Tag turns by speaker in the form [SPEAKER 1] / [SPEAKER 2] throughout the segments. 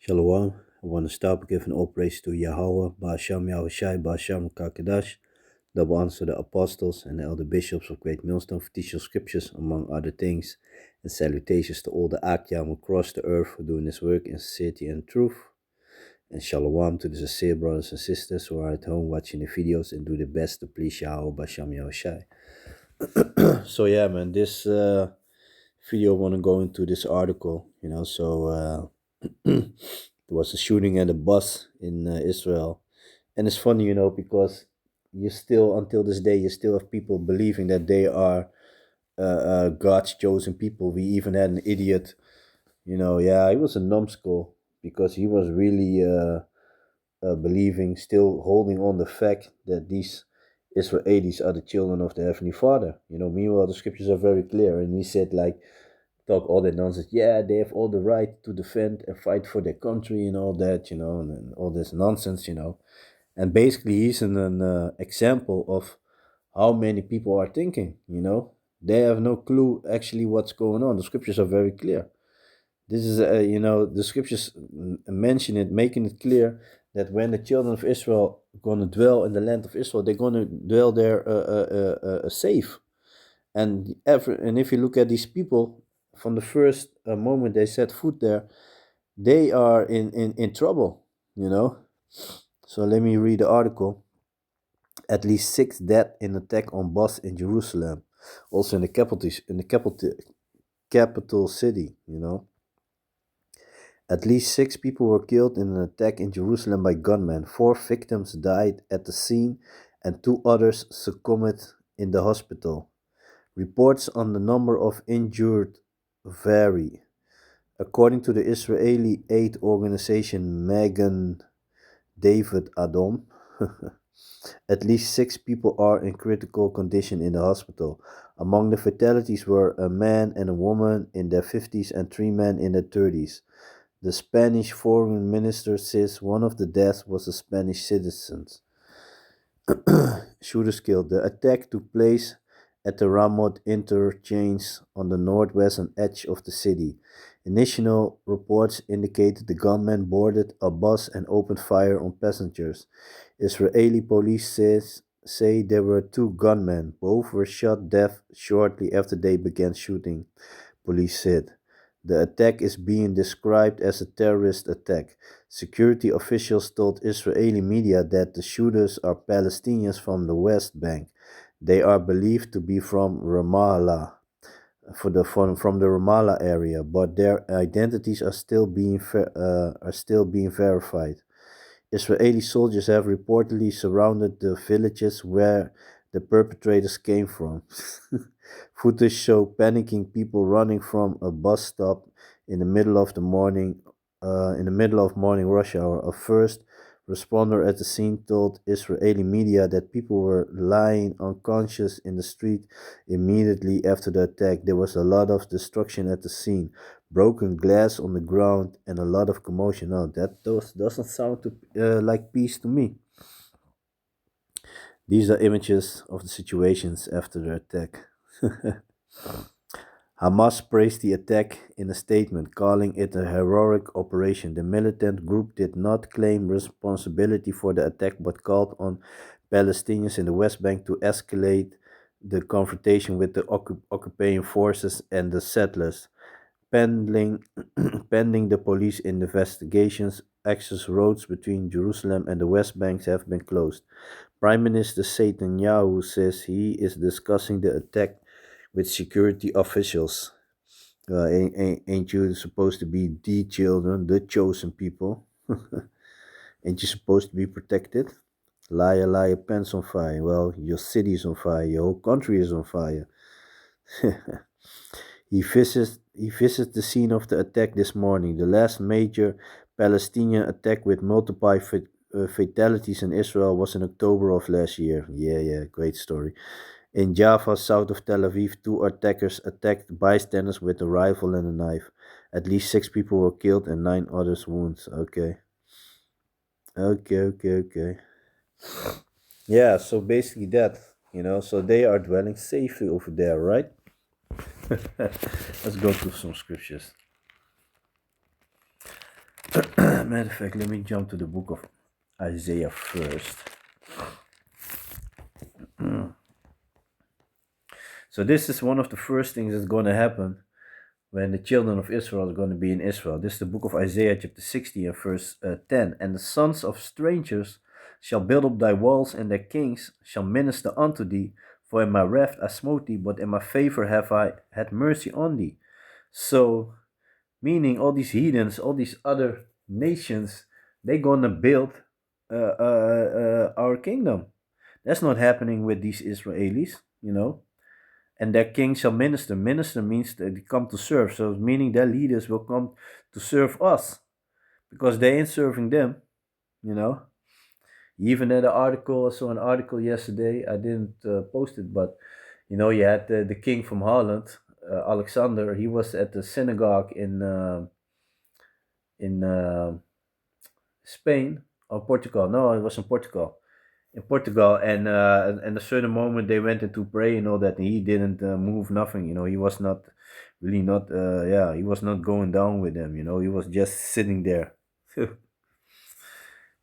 [SPEAKER 1] Shalom. I want to start by giving all praise to Yahweh, Ba'asham Yahushai, Ba'asham Kakadash, double honors to the apostles and the elder bishops of Great Millstone for teaching scriptures, among other things, and salutations to all the Akyam across the earth for doing this work in sincerity and truth. And Shalom to the sincere brothers and sisters who are at home watching the videos and do their best to please Yahweh, Ba'asham Yahushai. So yeah, man, this video I want to go into this article, there was a shooting at a bus in Israel, and it's funny, because you still, until this day, you still have people believing that they are God's chosen people. We even had an idiot, he was a numbskull because he was really believing, still holding on the fact that these Israelis are the children of the Heavenly Father. Meanwhile, the scriptures are very clear, and he said, talk all that nonsense. Yeah, they have all the right to defend and fight for their country and all that, and all this nonsense, And basically, he's an example of how many people are thinking, They have no clue actually what's going on. The scriptures are very clear. This is, the scriptures mention it, making it clear that when the children of Israel are going to dwell in the land of Israel, they're going to dwell there safe. And if you look at these people, from the first moment they set foot there, they are in trouble, So let me read the article. At least 6 dead in attack on bus in Jerusalem, also in the capital city, At least 6 people were killed in an attack in Jerusalem by gunmen. 4 victims died at the scene and 2 others succumbed in the hospital. Reports on the number of injured vary. According to the Israeli aid organization Magen David Adom, at least 6 people are in critical condition in the hospital. Among the fatalities were a man and a woman in their 50s and 3 men in their 30s. The Spanish foreign minister says one of the deaths was a Spanish citizen. Shooters killed. The attack took place at the Ramot interchange on the northwestern edge of the city. Initial reports indicated the gunmen boarded a bus and opened fire on passengers. Israeli police say there were 2 gunmen. Both were shot dead shortly after they began shooting, police said. The attack is being described as a terrorist attack. Security officials told Israeli media that the shooters are Palestinians from the West Bank. They are believed to be from Ramallah, from the Ramallah area, but their identities are still being verified. Israeli soldiers have reportedly surrounded the villages where the perpetrators came from. Footage show panicking people running from a bus stop in the middle of morning rush hour. A first responder at the scene told Israeli media that people were lying unconscious in the street immediately after the attack. There was a lot of destruction at the scene, broken glass on the ground, and a lot of commotion. No, that doesn't sound like peace to me. These are images of the situations after the attack. Hamas praised the attack in a statement, calling it a heroic operation. The militant group did not claim responsibility for the attack but called on Palestinians in the West Bank to escalate the confrontation with the occupying forces and the settlers. Pending the police investigations, access roads between Jerusalem and the West Bank have been closed. Prime Minister Netanyahu says he is discussing the attack with security officials. Ain't you supposed to be the children, the chosen people? Ain't you supposed to be protected? Liar, liar, pants on fire. Well, your city is on fire, your whole country is on fire. He visits the scene of the attack this morning, the last major Palestinian attack with multiple fatalities in Israel was in October of last year. Yeah, great story. In Jaffa, south of Tel Aviv, 2 attackers attacked bystanders with a rifle and a knife. At least 6 people were killed and 9 others wounded. Okay. Yeah, so basically that, so they are dwelling safely over there, right? Let's go through some scriptures. Matter of fact, let me jump to the book of Isaiah first. So this is one of the first things that's going to happen when the children of Israel are going to be in Israel. This is the book of Isaiah chapter 60 and verse 10. And the sons of strangers shall build up thy walls, and their kings shall minister unto thee. For in my wrath I smote thee, but in my favor have I had mercy on thee. So, meaning all these heathens, all these other nations, they're going to build our kingdom. That's not happening with these Israelis, you know. And their king shall minister. Minister means that they come to serve. So meaning their leaders will come to serve us, because they ain't serving them, you know. Even in the article, I saw an article yesterday. I didn't post it, but you know, you had the king from Holland, Alexander. He was at the synagogue in Spain or Portugal. No, it was in Portugal. In Portugal, and a certain moment they went into pray and all that, and he didn't move nothing. You know, he was not really not. He was not going down with them. You know, he was just sitting there.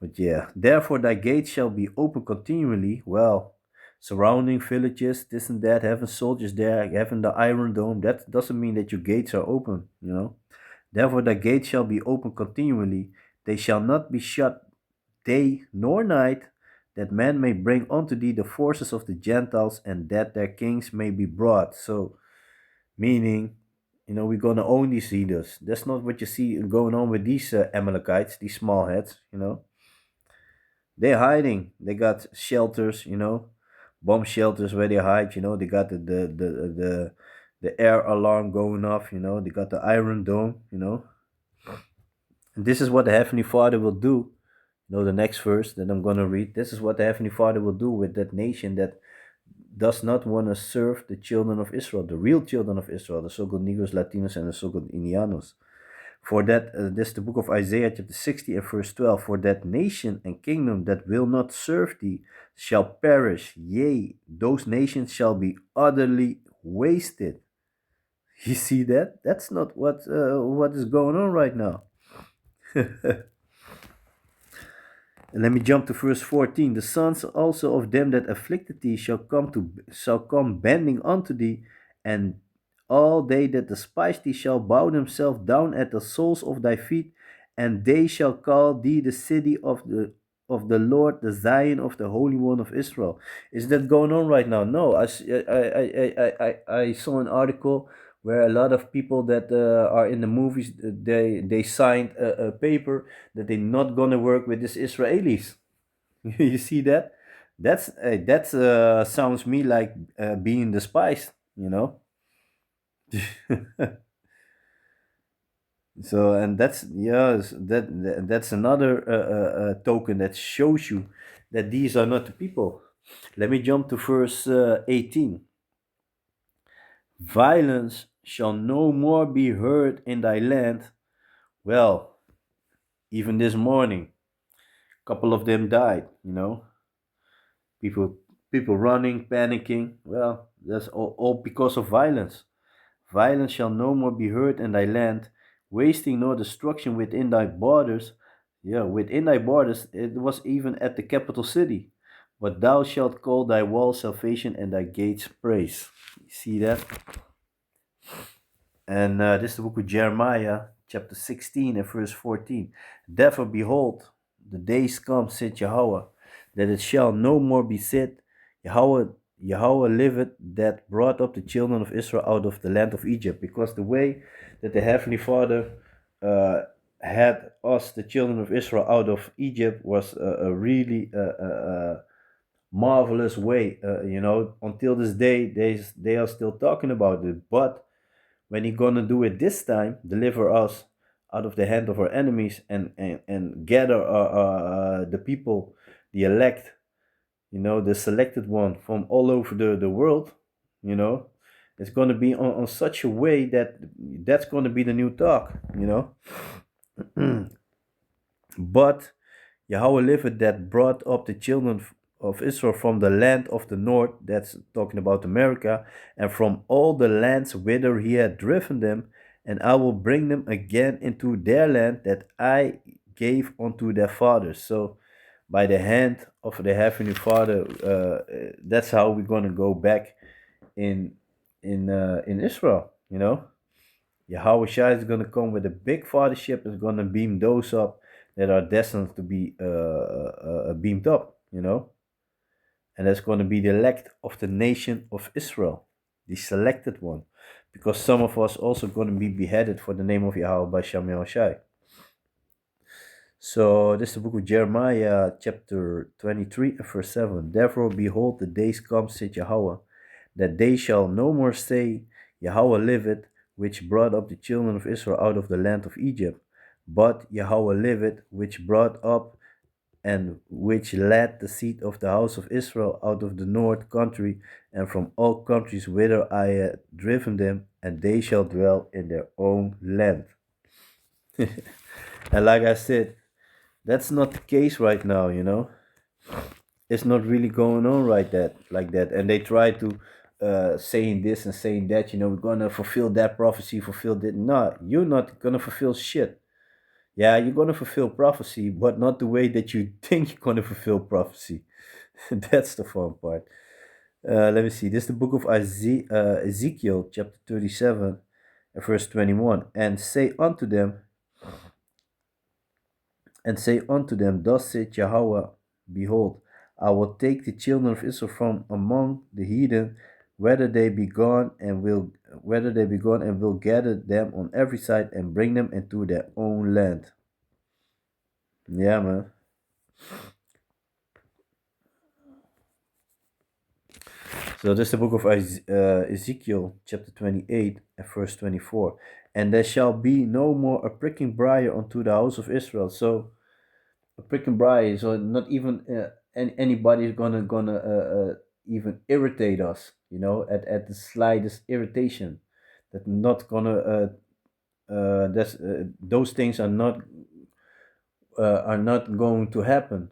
[SPEAKER 1] But yeah, therefore thy gates shall be open continually. Well, surrounding villages, this and that, having soldiers there, having the Iron Dome. That doesn't mean that your gates are open. You know, therefore thy gates shall be open continually. They shall not be shut day nor night, that man may bring unto thee the forces of the Gentiles, and that their kings may be brought. So, meaning, you know, we're gonna own these leaders. That's not what you see going on with these Amalekites, these small heads. You know, they're hiding. They got shelters. You know, bomb shelters where they hide. You know, they got the air alarm going off. You know, they got the Iron Dome. You know, and this is what the Heavenly Father will do. You know, the next verse that I'm going to read. This is what the Heavenly Father will do with that nation that does not want to serve the children of Israel, the real children of Israel, the so-called Negros, Latinos, and the so-called Indianos. For that, this is the book of Isaiah chapter 60 and verse 12. For that nation and kingdom that will not serve thee shall perish. Yea, those nations shall be utterly wasted. You see that? That's not what is going on right now. And let me jump to verse 14. The sons also of them that afflicted thee shall come bending unto thee, and all they that despise thee shall bow themselves down at the soles of thy feet, and they shall call thee the city of the Lord, the Zion of the Holy One of Israel. Is that going on right now? No, I saw an article where a lot of people that are in the movies, they signed a paper that they're not gonna work with these Israelis. You see that? That sounds me like being despised, you know. So, and that's yes, that's another token that shows you that these are not the people. Let me jump to verse 18. Violence shall no more be heard in thy land. Well, even this morning, a couple of them died, you know. People running, panicking. Well, that's all because of violence. Violence shall no more be heard in thy land, wasting nor destruction within thy borders. Yeah, within thy borders, it was even at the capital city. But thou shalt call thy walls salvation and thy gates praise. You see that? And this is the book of Jeremiah, chapter 16 and verse 14. Therefore, behold, the days come, said Yahweh, that it shall no more be said, Yahweh liveth, that brought up the children of Israel out of the land of Egypt. Because the way that the Heavenly Father had us, the children of Israel, out of Egypt was a really marvelous way. You know, until this day, they are still talking about it. But when He gonna do it this time, deliver us out of the hand of our enemies, and gather the people, the elect, you know, the selected one from all over the world, you know, it's going to be on such a way that that's going to be the new talk, you know. But Yahweh liveth, that brought up the children of Israel from the land of the north, that's talking about America, and from all the lands whither he had driven them, and I will bring them again into their land that I gave unto their fathers. So by the hand of the Heavenly Father, that's how we're gonna go back in in Israel. You know, Yahweh Shai is gonna come with a big fathership. Is gonna beam those up that are destined to be beamed up. You know, and that's gonna be the elect of the nation of Israel, the selected one, because some of us also gonna be beheaded for the name of Yahweh by Shem Shai. So this is the book of Jeremiah, chapter 23, verse 7. Therefore, behold, the days come, said Yahweh, that they shall no more say, Yahweh liveth, which brought up the children of Israel out of the land of Egypt, but Yahweh liveth, which brought up and which led the seed of the house of Israel out of the north country and from all countries whither I had driven them, and they shall dwell in their own land. And like I said, that's not the case right now, you know. It's not really going on like that. And they try to saying this and saying that, you know, we're gonna fulfill that prophecy, fulfill that. No, you're not gonna fulfill shit. Yeah, you're gonna fulfill prophecy, but not the way that you think you're gonna fulfill prophecy. That's the fun part. Let me see. This is the book of Ezekiel, chapter 37, verse 21. And say unto them, thus saith Yahweh, behold, I will take the children of Israel from among the heathen, whether they be gone and will gather them on every side and bring them into their own land. Yeah, man. So this is the book of Ezekiel, chapter 28, and verse 24. And there shall be no more a pricking briar unto the house of Israel. So a pricking briar, so not even anybody is gonna even irritate us, you know, at the slightest irritation. That not gonna that's those things are not going to happen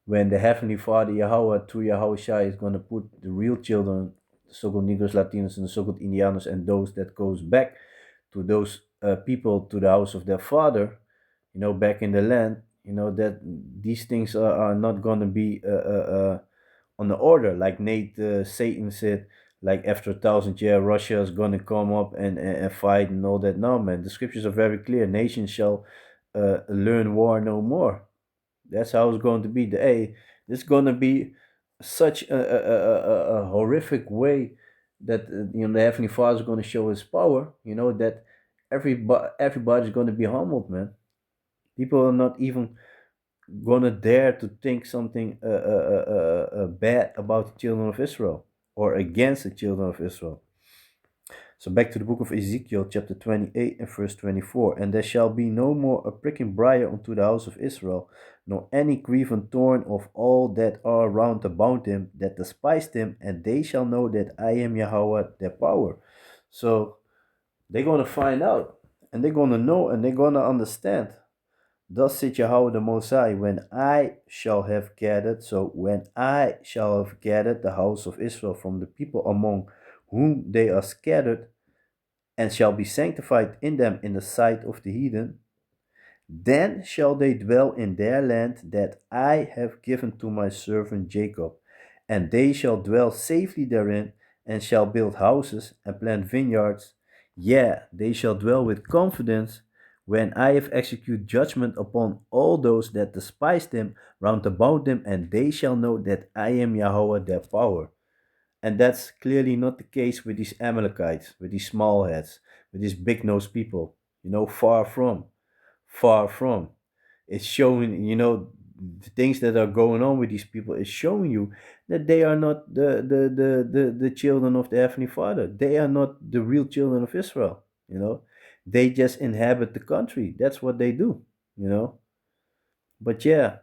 [SPEAKER 1] when the Heavenly Father Yahweh through Yahweh Shai is going to put the real children, the so-called Negros, Latinos, and the so-called Indianos, and those that goes back to those people to the house of their father, you know, back in the land, you know, that these things are not going to be on the order. Like Satan said, like after 1,000 years, Russia is going to come up and fight and all that. No, man, the scriptures are very clear. Nations shall learn war no more. That's how it's going to be. This is going to be such a horrific way that you know the Heavenly Father is going to show His power. You know that everybody's going to be humbled, man. People are not even going to dare to think something bad about the children of Israel or against the children of Israel. So back to the book of Ezekiel, chapter 28 and verse 24. And there shall be no more a pricking briar unto the house of Israel, nor any grieving thorn of all that are round about him that despised him, and they shall know that I am Yahweh their power. So they're going to find out, and they're going to know, and they're going to understand. Thus saith Yahweh the Most High, when I shall have gathered the house of Israel from the people among whom they are scattered, and shall be sanctified in them in the sight of the heathen, then shall they dwell in their land that I have given to my servant Jacob, and they shall dwell safely therein, and shall build houses and plant vineyards. Yeah, they shall dwell with confidence when I have executed judgment upon all those that despise them round about them, and they shall know that I am Yahweh their power. And that's clearly not the case with these Amalekites, with these small heads, with these big nosed people. You know, far from. Far from. It's showing, you know, the things that are going on with these people is showing you that they are not the children of the Heavenly Father. They are not the real children of Israel, you know. They just inhabit the country. That's what they do, you know. But yeah,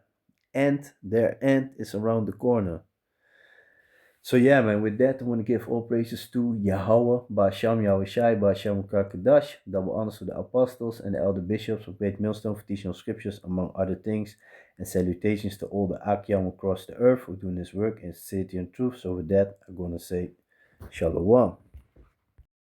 [SPEAKER 1] their end is around the corner. So yeah, man, with that, I want to give all praises to Yahweh, Ba'asham Yahweh Shai, Ba'asham Kakadash, double honors to the apostles and the elder bishops of Great Millstone for teaching of scriptures, among other things, and salutations to all the Akyam across the earth who are doing this work in sincerity and truth. So with that, I'm going to say Shalom.